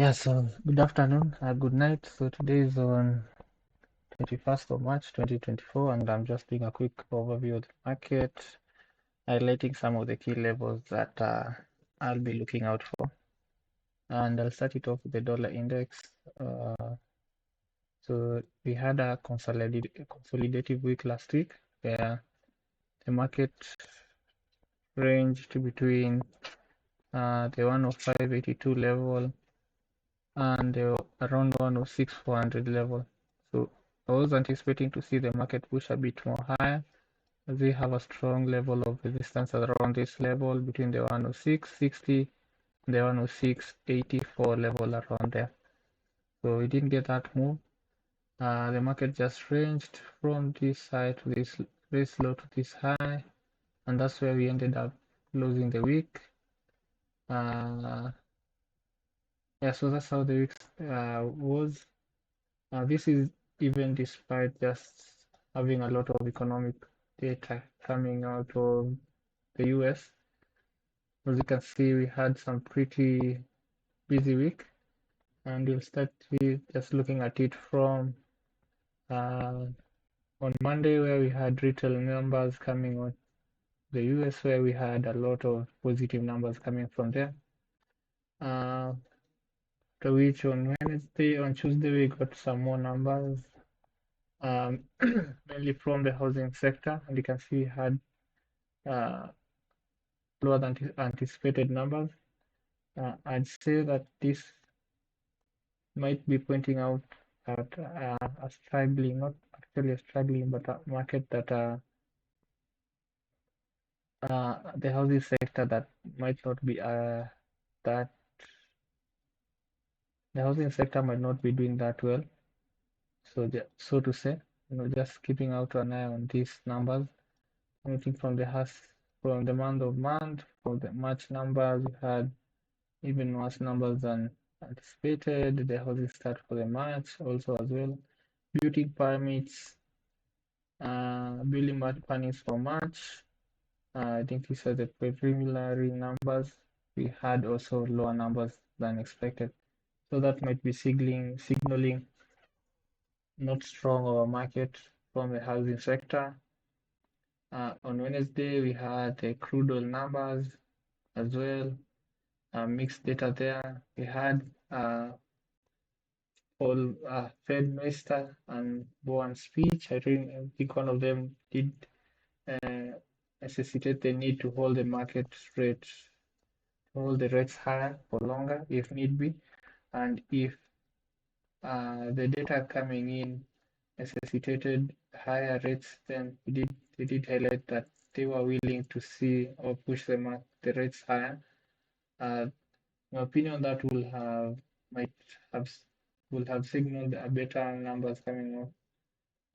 Yeah, so good afternoon, good night. So today is on 21st of March 2024, and I'm just doing a quick overview of the market, highlighting some of the key levels that I'll be looking out for. And I'll start it off with the dollar index. So we had a consolidative week last week where the market ranged between the 105.82 level and around 106,400 level. So I was anticipating to see the market push a bit more higher, as we have a strong level of resistance around this level between the 106.60 and the 106.84 level around there. So we didn't get that move. The market just ranged from this high to this low to this high, and that's where we ended up closing the week. Yeah, so that's how the week was. This is even despite just having a lot of economic data coming out of the US. As you can see, we had some pretty busy week, and we'll start with just looking at it from on Monday, where we had retail numbers coming on the US, where we had a lot of positive numbers coming from there. To which on Tuesday, we got some more numbers, mainly from the housing sector, and you can see we had lower than anticipated numbers. I'd say that this might be pointing out at a struggling, not actually a struggling, but a market that the housing sector that might not be that the housing sector might not be doing that well. So to say, just keeping out an eye on these numbers. Anything from the month of March, from the March numbers, we had even worse numbers than anticipated. The housing start for the March also as well. Building permits, building permits for March. I think these are the preliminary numbers. We had also lower numbers than expected. So that might be signaling not strong our market from the housing sector. On Wednesday, we had the crude oil numbers as well. Mixed data there. We had all Fed Mester and Bowen's speech. I think one of them did necessitate the need to hold the market rate, hold the rates higher for longer if need be, and if the data coming in necessitated higher rates, then they did highlight that they were willing to see or push the rates higher. My opinion that might have will have signaled a better numbers coming off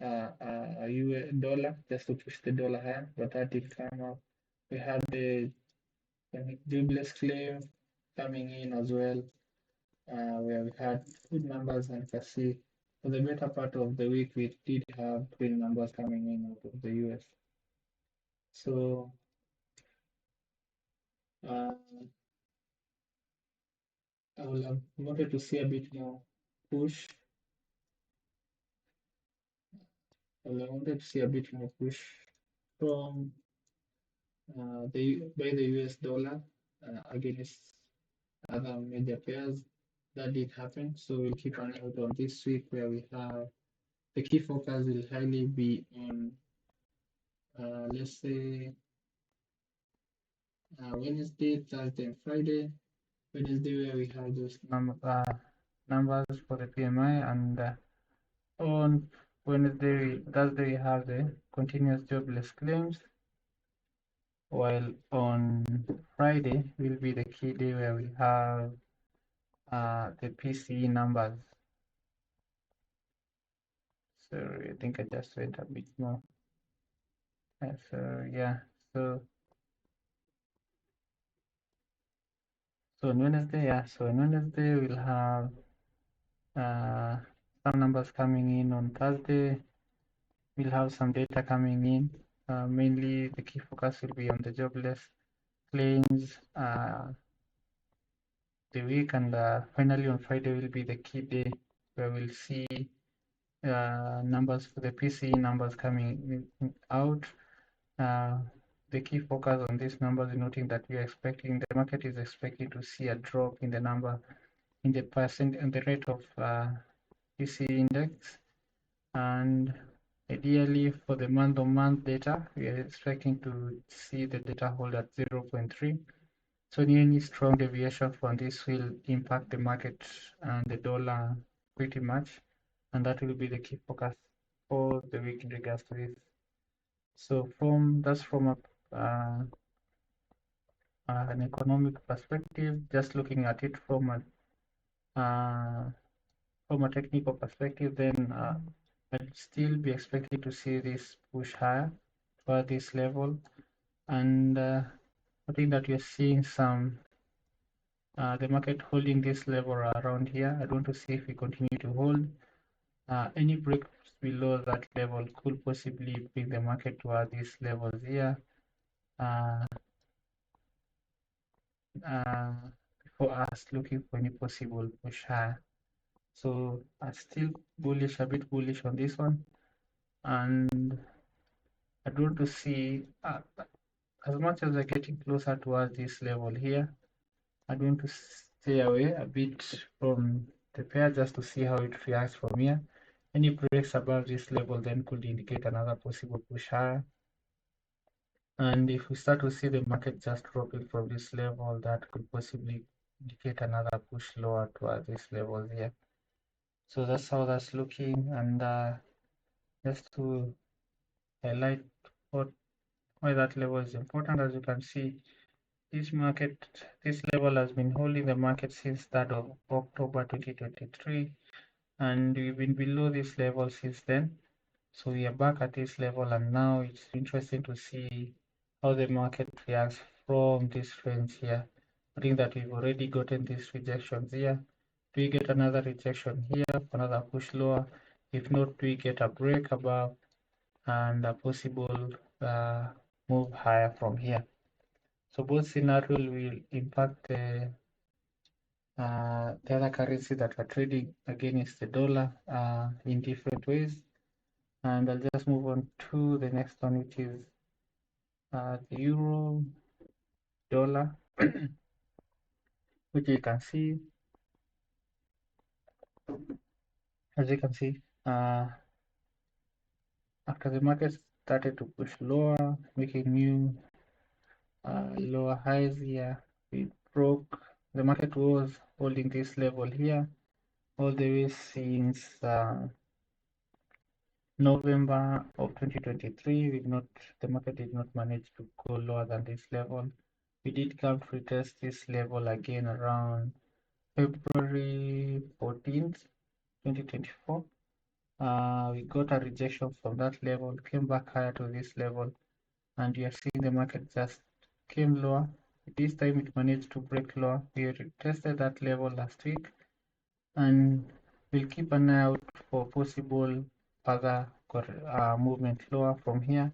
a US dollar just to push the dollar higher, but that did come up. We had the jobless claim coming in as well, where we had good numbers, and you can see for the better part of the week we did have green numbers coming in out of the US. So uh, I would have wanted to see a bit more push. I wanted to see a bit more push from by the US dollar against other major pairs. That did happen, so we'll keep an eye out on this week, where we have the key focus will highly be on let's say Wednesday, Thursday, and Friday. Wednesday, where we have those numbers for the PMI, and on Thursday, we have the continuous jobless claims, while on Friday will be the key day where we have the PCE numbers. So I think I just went a bit more. So yeah, so on Wednesday, we'll have some numbers coming in. On Thursday, we'll have some data coming in. Mainly, the key focus will be on the jobless claims, the week, and finally on Friday will be the key day where we'll see numbers for the PCE numbers coming out. The key focus on these numbers is noting that we are expecting, the market is expecting to see a drop in the number, in the percent, and the rate of PCE index. And ideally for the month-on-month data, we are expecting to see the data hold at 0.3. So any strong deviation from this will impact the market and the dollar pretty much, and that will be the key focus for the week in regards to this. So that's from an economic perspective. Just looking at it from a technical perspective, then I'd still be expecting to see this push higher for this level, and I think that you're seeing some the market holding this level around here. I want to see if we continue to hold. Any breaks below that level could possibly bring the market toward these levels here. Before us looking for any possible push higher. So I'm still bullish, a bit bullish on this one. And I want to see, as much as we're getting closer towards this level here, I'm going to stay away a bit from the pair just to see how it reacts from here. Any breaks above this level then could indicate another possible push higher. And if we start to see the market just dropping from this level, that could possibly indicate another push lower towards this level here. So that's how that's looking. And just to highlight why that level is important, as you can see, this level has been holding the market since that of October 2023, and we've been below this level since then. So we are back at this level, and now it's interesting to see how the market reacts from this range here. I think that we've already gotten these rejections here. Do we get another rejection here, another push lower? If not, do we get a break above and a possible move higher from here? So both scenarios will impact the other currency that we're trading against the dollar in different ways. And I'll just move on to the next one, which is the euro dollar, which you can see, as you can see, after the market started to push lower, making new lower highs here, we broke. The market was holding this level here all the way since November of 2023. The market did not manage to go lower than this level. We did come to retest this level again around February 14th, 2024. We got a rejection from that level, came back higher to this level, and you are seeing the market just came lower. This time it managed to break lower. We retested that level last week, and we'll keep an eye out for possible further movement lower from here.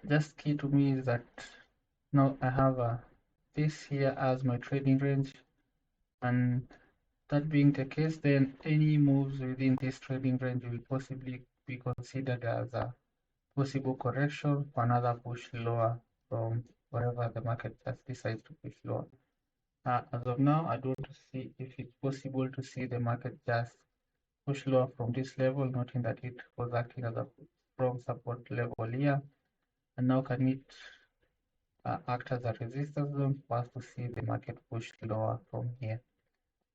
Just key to me is that now I have this here as my trading range, and that being the case, then any moves within this trading range will possibly be considered as a possible correction for another push lower from wherever the market just decides to push lower. As of now, I don't see if it's possible to see the market just push lower from this level, noting that it was acting as a strong support level here, and now can it act as a resistance zone for us to see the market push lower from here.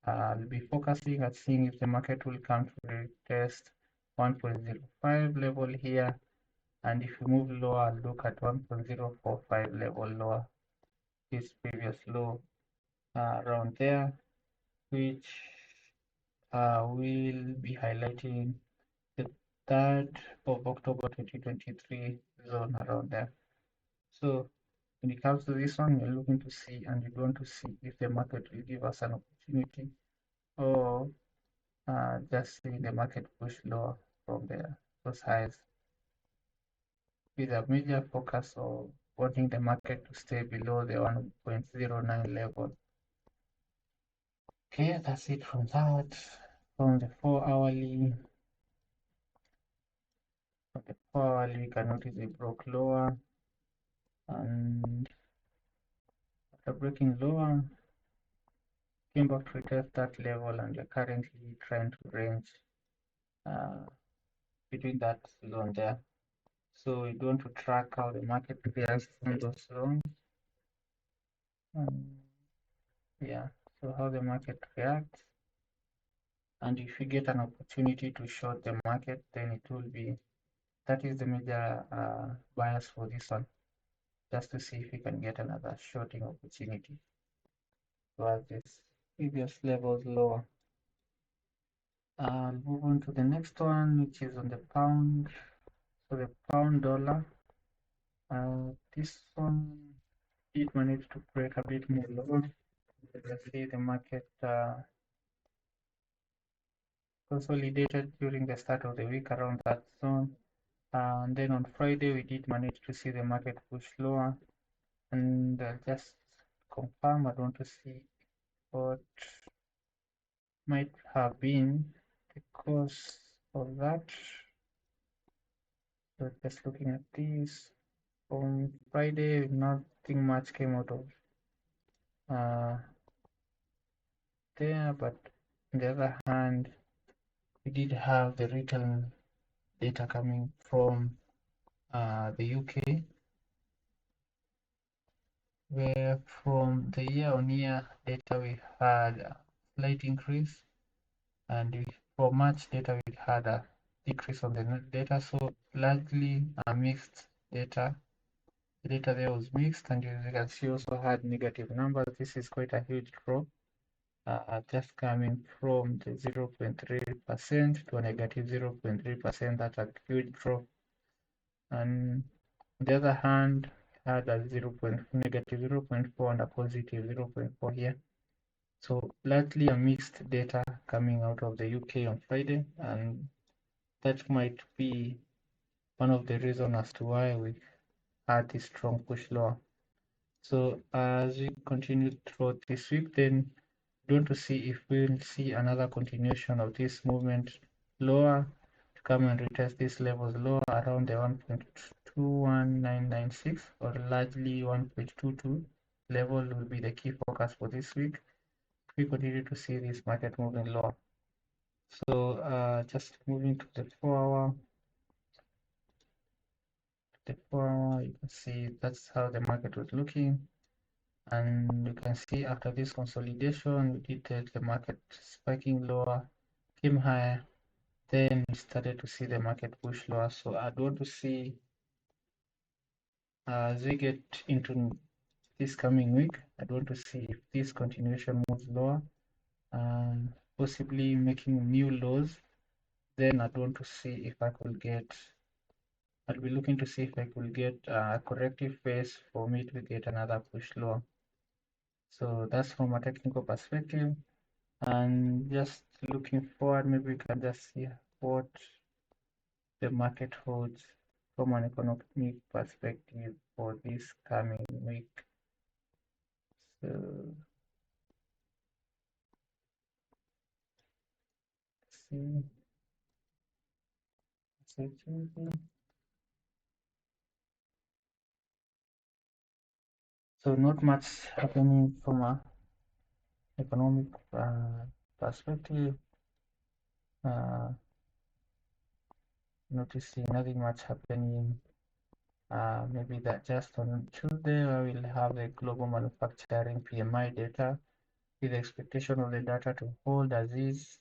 I'll be focusing at seeing if the market will come to retest 1.05 level here, and if we move lower, I'll look at 1.045 level lower, this previous low around there, which will be highlighting the 3rd of October 2023 zone around there. So when it comes to this one, you're looking to see, and you want to see if the market will give us an opportunity, or just seeing the market push lower from there, those highs, with a major focus or wanting the market to stay below the 1.09 level. Okay, that's it from that. From the 4-hourly, we can notice it broke lower, and after breaking lower, came back to retest that level, and we're currently trying to range between that zone there. So we want to track how the market reacts on those zones. Yeah, so how the market reacts. And if you get an opportunity to short the market, then it will be, that is the major bias for this one, just to see if you can get another shorting opportunity towards this previous levels lower. I'll move on to the next one, which is on the pound. So the pound dollar, this one did manage to break a bit more lower. Let's see the market consolidated during the start of the week around that zone. And then on Friday, we did manage to see the market push lower. And just confirm, I want to see what might have been the cause of that. So just looking at this, on Friday, nothing much came out of there, but on the other hand, we did have the retail data coming from the UK, where from the year-on-year data we had a slight increase, and for March data we had a decrease on the data, so largely a mixed data. The data there was mixed, and as you can see also had negative numbers. This is quite a huge drop, just coming from the 0.3% to a negative 0.3%. That's a huge drop. And on the other hand, had a negative 0.4 and a positive 0.4 here. So largely a mixed data coming out of the UK on Friday, and that might be one of the reasons as to why we had this strong push lower. So as we continue throughout this week, then we want to see if we'll see another continuation of this movement lower to come and retest these levels lower around the 1.21996 or largely 1.22 level will be the key focus for this week. We continue to see this market moving lower. So just moving to the 4-hour. The 4-hour, you can see that's how the market was looking. And you can see after this consolidation, we did the market spiking lower, came higher, then we started to see the market push lower. So I'd want to see as we get into this coming week, I'd want to see if this continuation moves lower, possibly making new lows. Then I'd want to see if I could get, I'd be looking to see if I could get a corrective phase for me to get another push lower. So that's from a technical perspective. And just looking forward, maybe we can just see what the market holds from an economic perspective for this coming week. So let's see. So not much happening from a economic perspective. Noticing nothing much happening. Maybe that just on Tuesday we will have the global manufacturing PMI data with the expectation of the data to hold as is.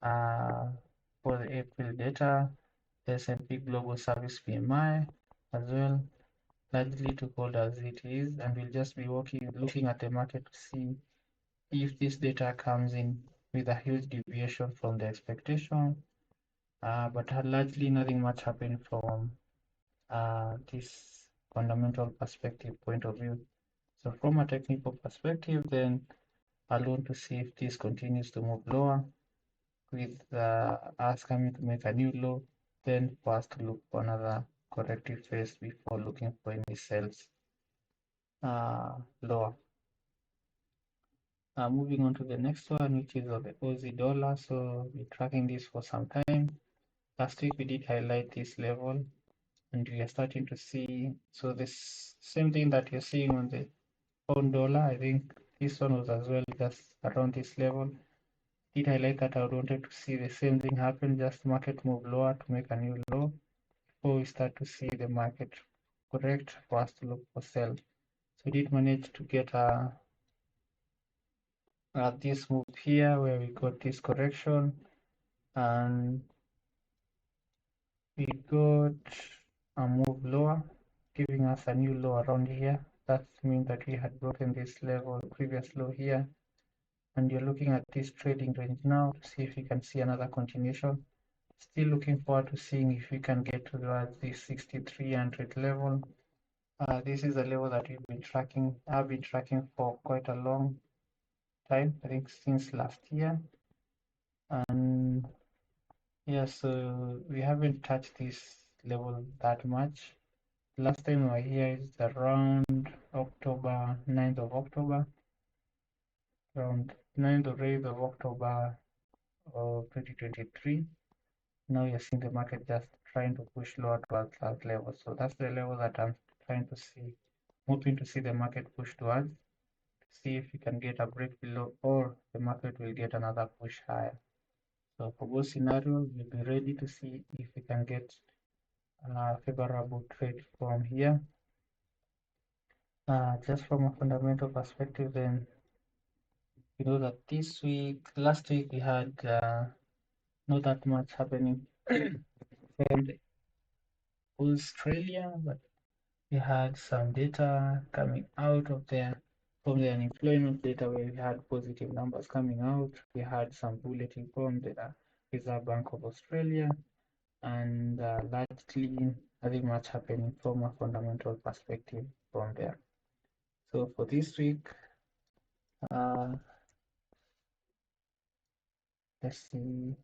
For the April data, the S&P Global Service PMI as well, largely to hold as it is, and we'll just be looking at the market to see if this data comes in with a huge deviation from the expectation, but largely nothing much happened from this fundamental perspective point of view. So from a technical perspective, then I'll want to see if this continues to move lower with us coming to make a new low, then for us to look for another corrective phase before looking for any sells lower. Moving on to the next one, which is of the Aussie dollar. So we're tracking this for some time. Last week we did highlight this level, and we are starting to see, so this same thing that you're seeing on the pound dollar, I think this one was as well just around this level. Did highlight that I wanted to see the same thing happen, just market move lower to make a new low before we start to see the market correct for us to look for sell. So we did manage to get this move here where we got this correction, and we got a move lower, giving us a new low around here. That means that we had broken this level, previous low here, and you're looking at this trading range now to see if you can see another continuation. Still looking forward to seeing if we can get towards the 6,300 level. This is a level that I've been tracking for quite a long time, I think since last year. And yeah, so we haven't touched this level that much. Last time we were here is around October, 9th of October, around 9th or 8th of October of 2023. Now you're seeing the market just trying to push lower towards that level. So that's the level that I'm trying to see, hoping to see the market push towards, see if we can get a break below or the market will get another push higher. So for both scenarios, we'll be ready to see if we can get a favorable trade from here. Just from a fundamental perspective, then you know that this week, last week we had not that much happening from Australia, but we had some data coming out of there from the unemployment data where we had positive numbers coming out. We had some bulletin from the Reserve Bank of Australia, and largely nothing much happening from a fundamental perspective from there. So for this week, let's see.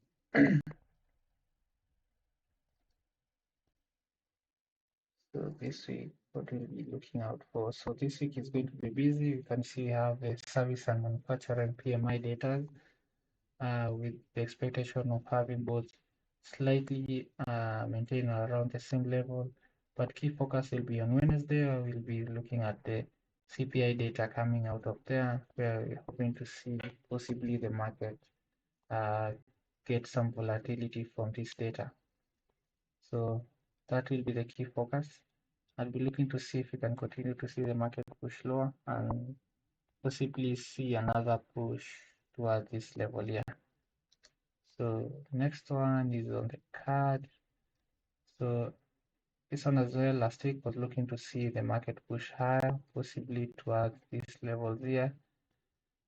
So this week, what we'll be looking out for. So this week is going to be busy. You can see we have the service and manufacturing PMI data with the expectation of having both slightly maintained around the same level. But key focus will be on Wednesday. We'll be looking at the CPI data coming out of there, where we're hoping to see possibly the market get some volatility from this data. So that will be the key focus. I'll be looking to see if we can continue to see the market push lower and possibly see another push towards this level here. So the next one is on the card. So this one as well, last week was looking to see the market push higher, possibly towards these levels here.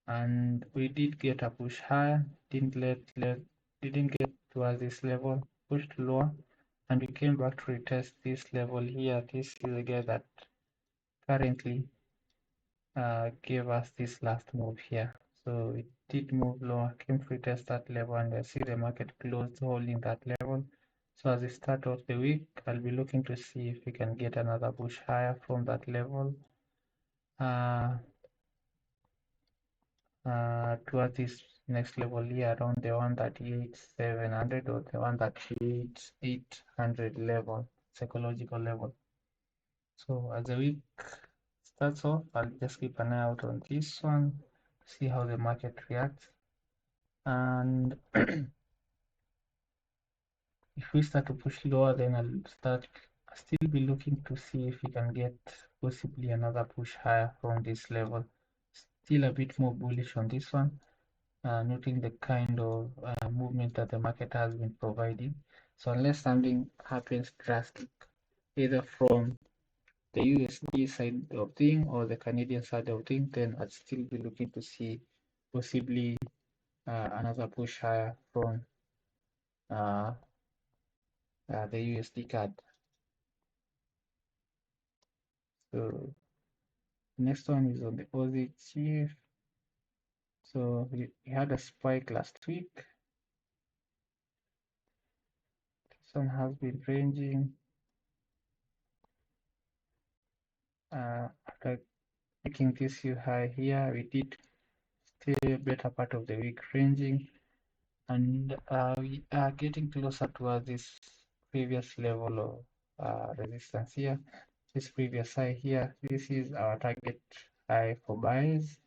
And we did get a push higher, didn't get towards this level, pushed lower, and we came back to retest this level here. This is a guy that currently gave us this last move here. So it did move lower, came to retest that level, and I see the market closed holding that level. So as the start of the week, I'll be looking to see if we can get another push higher from that level towards this next level here around the 138,700 or the 138,800 level, psychological level. So as the week starts off, I'll just keep an eye out on this one, see how the market reacts. And if we start to push lower, then I'll still be looking to see if we can get possibly another push higher from this level. Still a bit more bullish on this one, noting the kind of movement that the market has been providing. So unless something happens drastic, either from the USD side of thing or the Canadian side of thing, then I'd still be looking to see possibly another push higher from the USD card. So next one is on the Aussie Chief. So we had a spike last week. This one has been ranging After making this high here, we did still better part of the week ranging, and we are getting closer towards this previous level of resistance here. This previous high here, this is our target high for buyers,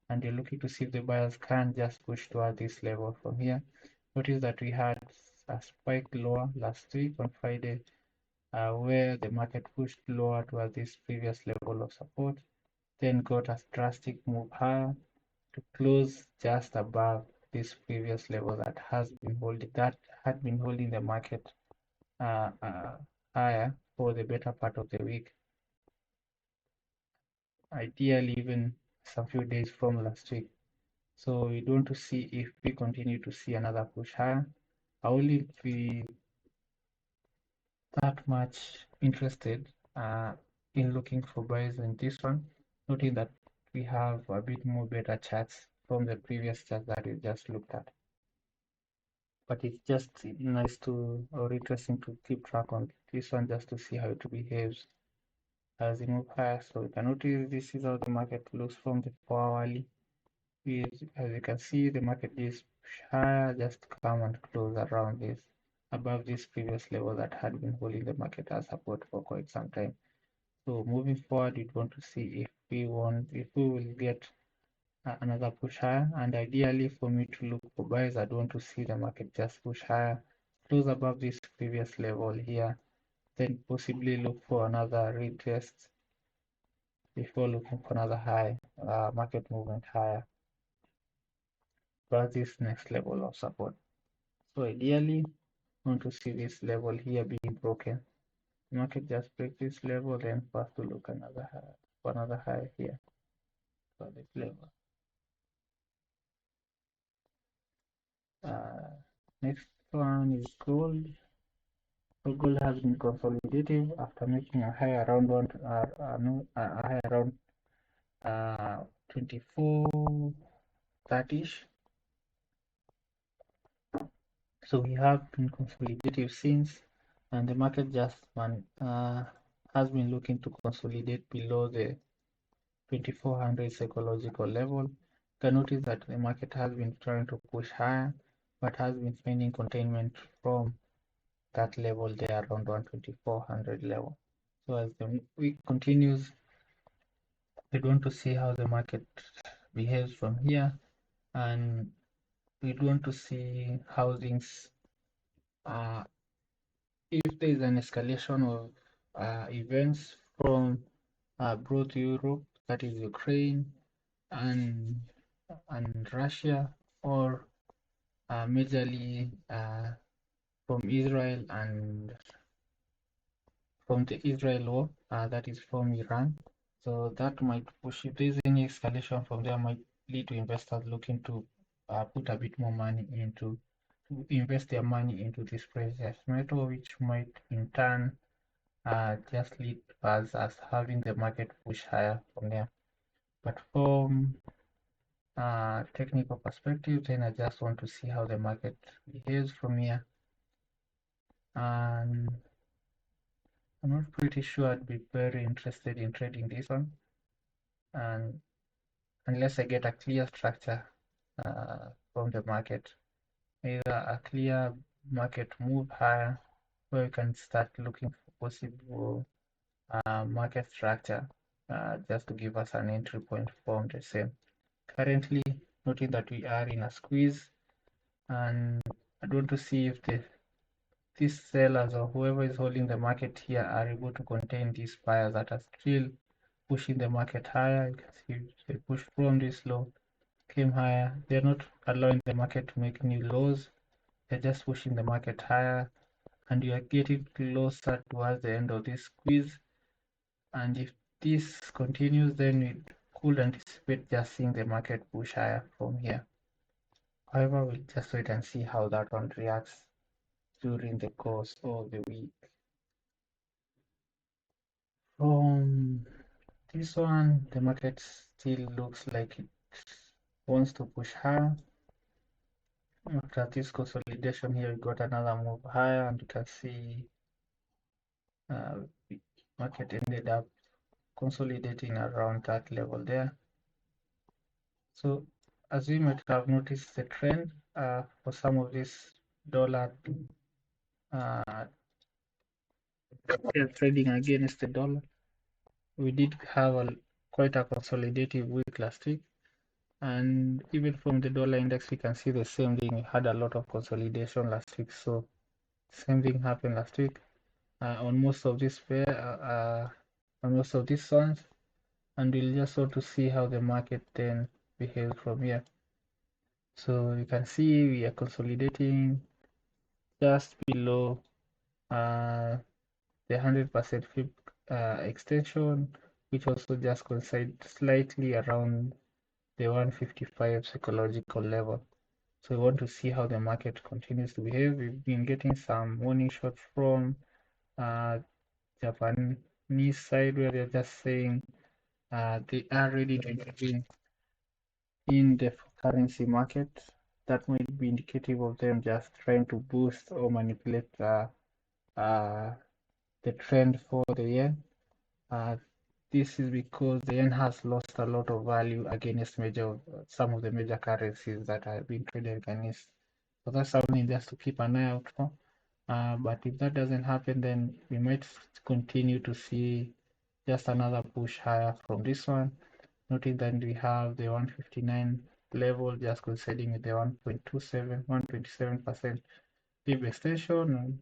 and you're looking to see if the buyers can just push toward this level from here. Notice that we had a spike lower last week on Friday, where the market pushed lower towards this previous level of support, then got a drastic move higher to close just above this previous level that had been holding the market higher for the better part of the week. Ideally, even some few days from last week. So we want to see if we continue to see another push higher. I wouldn't be that much interested in looking for buys in this one, noting that we have a bit more better charts from the previous chart that we just looked at. But it's just nice to or interesting to keep track on this one just to see how it behaves as we move higher. So you can notice this is how the market looks from the 4-hourly. As you can see, the market is higher, just come and close around this, above this previous level that had been holding the market as support for quite some time. So moving forward, we want to see if we will get another push higher, and ideally for me to look for buys, I'd want to see the market just push higher, close above this previous level here, then possibly look for another retest before looking for another high market movement higher, plus this next level of support. So ideally, I want to see this level here being broken. The market just break this level, then first to look another high, for another high here for this level. Next one is gold. So gold has been consolidating after making a high around a high around 24.30ish. So we have been consolidative since, and the market just has been looking to consolidate below the 2400 psychological level. You can notice that the market has been trying to push higher, but has been finding containment from that level there around 12400 level. So as the week continues, we want to see how the market behaves from here, and we want to see how things if there is an escalation of events from both Europe, that is Ukraine, and Russia, or majorly from Israel and from the Israel war, that is from Iran. So that might push, if there's any escalation from there, might lead to investors looking to put a bit more money into, to invest their money into this precious metal, which might in turn just lead us as having the market push higher from there. But from technical perspective, then I just want to see how the market behaves from here. And I'm not pretty sure I'd be very interested in trading this one, and unless I get a clear structure from the market, either a clear market move higher, where we can start looking for possible market structure just to give us an entry point from the same. Currently, noting that we are in a squeeze, and I want to see if these sellers or whoever is holding the market here are able to contain these buyers that are still pushing the market higher. You can see they push from this low, came higher. They're not allowing the market to make new lows. They're just pushing the market higher, and you are getting closer towards the end of this squeeze. And if this continues, then we could anticipate just seeing the market push higher from here. However, we'll just wait and see how that one reacts during the course of the week. From this one, the market still looks like it wants to push higher. After this consolidation here, we got another move higher, and you can see market ended up consolidating around that level there. So as we might have noticed, the trend for some of this dollar trading against the dollar, we did have quite a consolidative week last week. And even from the dollar index, we can see the same thing. We had a lot of consolidation last week. So same thing happened last week on most of this pair, on most of these ones. And we'll just want to see how the market then behaves from here. So you can see we are consolidating just below the 100% FIB extension, which also just coincides slightly around the 155 psychological level. So we want to see how the market continues to behave. We've been getting some warning shots from Japanese side where they're just saying they are ready to intervene in the currency market. That might be indicative of them just trying to boost or manipulate the trend for the yen. This is because the yen has lost a lot of value against some of the major currencies that have been traded against. So that's something just to keep an eye out for. But if that doesn't happen, then we might continue to see just another push higher from this one. Noting that we have the 159 level just coinciding with the 127% PIB extension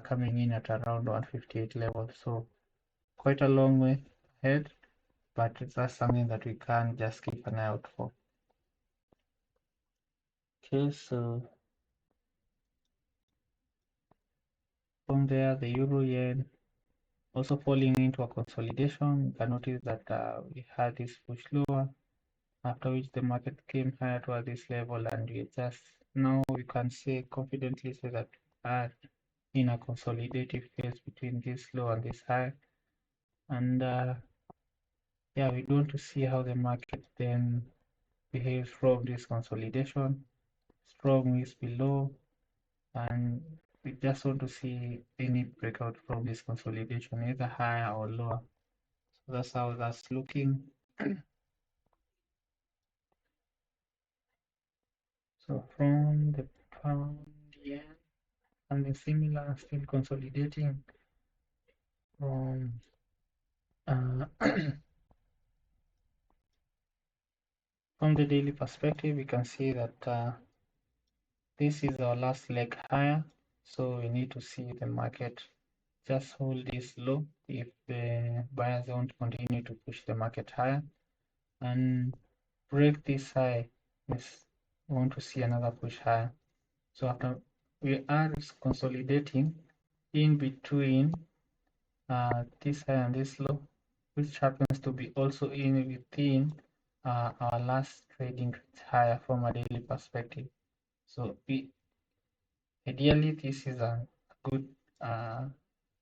coming in at around 158 level. So quite a long way ahead, but that's something that we can just keep an eye out for. Okay, so from there, the euro yen also falling into a consolidation. You can notice that we had this push lower, after which the market came higher to this level, and we just now we can say confidently say that we are in a consolidative phase between this low and this high. And yeah, we want to see how the market then behaves from this consolidation. Strong is below, and we just want to see any breakout from this consolidation, either higher or lower. So that's how that's looking. So from the pound yen, something similar, still consolidating from from the daily perspective. We can see that this is our last leg higher, so we need to see the market just hold this low if the buyers want to continue to push the market higher and break this high. Yes, we want to see another push higher. So after we are consolidating in between this high and this low, which happens to be also in within our last trading higher from a daily perspective. So ideally, this is good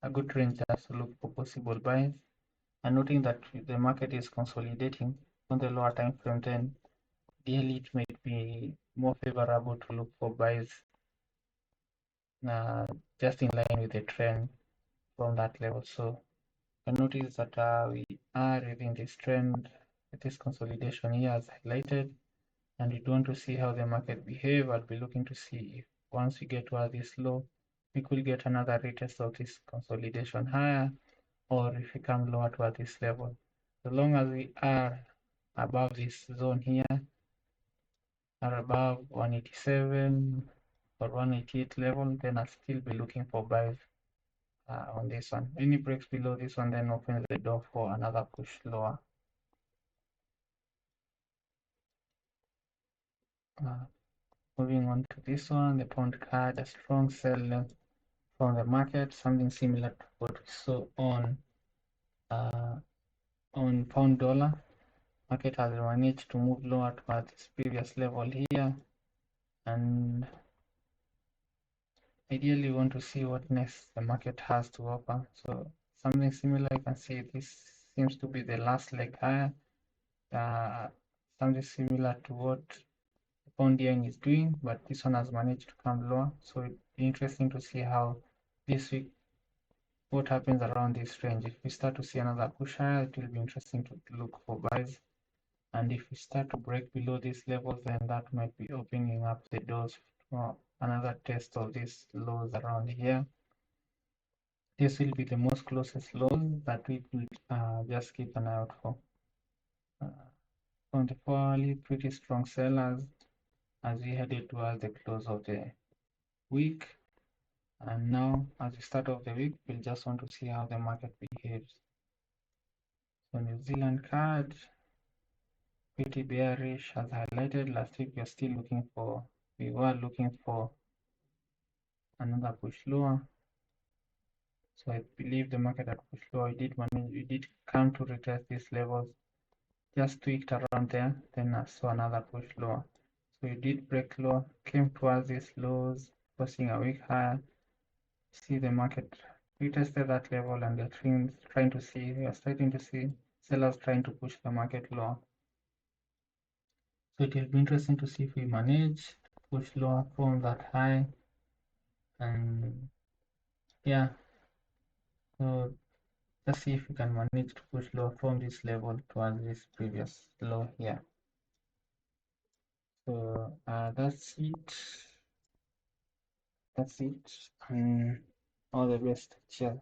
a good range just to look for possible buys. And noting that the market is consolidating on the lower time frame, then ideally it might be more favorable to look for buys just in line with the trend from that level. So I notice that we are within this trend, this consolidation here as highlighted, and we want to see how the market behave. I'll be looking to see if once we get to this low, we could get another retest of this consolidation higher, or if we come lower to this level. As long as we are above this zone here, are above 187 or 188 level, then I'll still be looking for buys on this one. Any breaks below this one then opens the door for another push lower. Moving on to this one, the pound card, a strong sell from the market, something similar to what we saw on pound dollar. Market has managed to move lower towards its previous level here, and ideally we want to see what next the market has to offer. So something similar, you can see this seems to be the last leg higher. Something similar to what the pound yen is doing, but this one has managed to come lower. So it's interesting to see how this week what happens around this range. If we start to see another push higher, it will be interesting to look for buys. And if we start to break below these levels, then that might be opening up the doors for another test of these lows around here. This will be the most closest lows that we could just keep an eye out for. From the 4-hourly, pretty strong sellers as we headed towards the close of the week. And now, as we start off the week, we'll just want to see how the market behaves. So New Zealand card, pretty bearish, as highlighted last week. We were looking for another push lower. So I believe the market had pushed lower. We did come to retest these levels, just tweaked around there, then I saw another push lower. So we did break lower, came towards these lows, forcing a week higher. See the market retested that level, and they're we are starting to see sellers trying to push the market lower. So it will be interesting to see if we manage to push lower from that high. And yeah, so let's see if we can manage to push lower from this level towards this previous low here. So that's it. That's it. And all the best. Cheers.